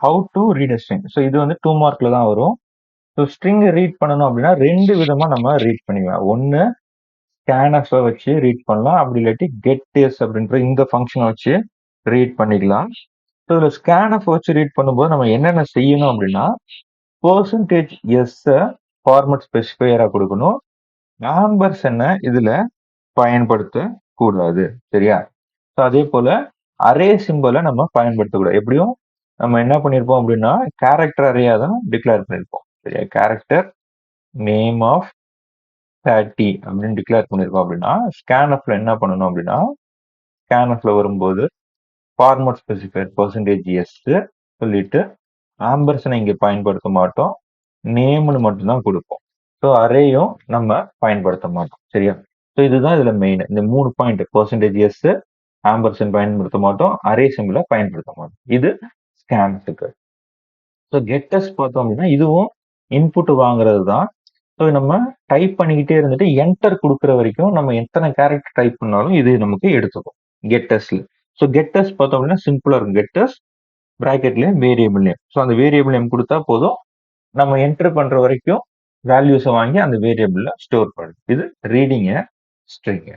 How to read a string. So இது வந்து 2 மார்க்ல தான் வரும். ஸோ ஸ்ட்ரிங் ரீட் பண்ணணும் அப்படின்னா 2 விதமா நம்ம ரீட் பண்ணிக்கலாம். ஒன்னு ஸ்கேன்எஃப் வச்சு ரீட் பண்ணலாம். அப்படி இல்லாட்டி கெட்ஸ் அப்படின்ற இந்த ஃபங்க்ஷனை வச்சு ரீட் பண்ணிக்கலாம். ஸோ இதுல ஸ்கேன்எஃப் வச்சு ரீட் பண்ணும்போது நம்ம என்னென்ன செய்யணும் அப்படின்னா பெர்சன்டேஜ் எஸ் ஃபார்மட் ஸ்பெசிஃபையரா கொடுக்கணும். ஆம்பர்சன்னை இதுல பயன்படுத்த கூடாது. சரியா? ஸோ அதே போல அரே சிம்பலை நம்ம பயன்படுத்தக்கூடாது. எப்படியும் நம்ம என்ன பண்ணிருப்போம் அப்படின்னா கேரக்டர் அரேயா தான் டிக்ளேர் பண்ணிருப்போம். சரியா? கேரக்டர் நேம் ஆஃப் 30 அப்படின்னு டிக்ளேர் பண்ணிருக்கோம் அப்படின்னா ஸ்கேன்எஃப்ல என்ன பண்ணணும் அப்படின்னா ஸ்கேன்எஃப்ல வரும்போது ஃபார்மட் ஸ்பெசிஃபையர் பெர்சன்டேஜ் எஸ் சொல்லிட்டு ஆம்பர்சனை இங்க பயன்படுத்த மாட்டோம், நேம்னு மட்டும்தான் கொடுப்போம். ஸோ அரேயும் நம்ம பயன்படுத்த மாட்டோம். சரியா? ஸோ இதுதான் இதுல மெயின். இந்த 3 பாயிண்ட் பெர்சன்டேஜ் எஸ் ஆம்பர்சன் பயன்படுத்த மாட்டோம், அரே சிம்பிளை பயன்படுத்த மாட்டோம். இது ஸ்கேன்ஸுக்கு. ஸோ கெட்டஸ் பார்த்தோம் அப்படின்னா இதுவும் இன்புட் வாங்குறது தான். ஸோ நம்ம டைப் பண்ணிக்கிட்டே இருந்துட்டு என்டர் கொடுக்குற வரைக்கும் நம்ம எத்தனை கேரக்டர் டைப் பண்ணாலும் இது நமக்கு எடுத்துக்கும் கெட்டஸ்ல. ஸோ கெட்டஸ் பார்த்தோம் அப்படின்னா சிம்பிளா இருக்கும். கெட்டஸ் பிராக்கெட்லயும் வேரியபிள் நேம். ஸோ அந்த வேரியபிள் நேம் கொடுத்தா போதும், நம்ம என்டர் பண்ற வரைக்கும் வேல்யூஸை வாங்கி அந்த வேரியபிள்ல ஸ்டோர் பண்ணுது. இது ரீடிங் ஸ்ட்ரிங்.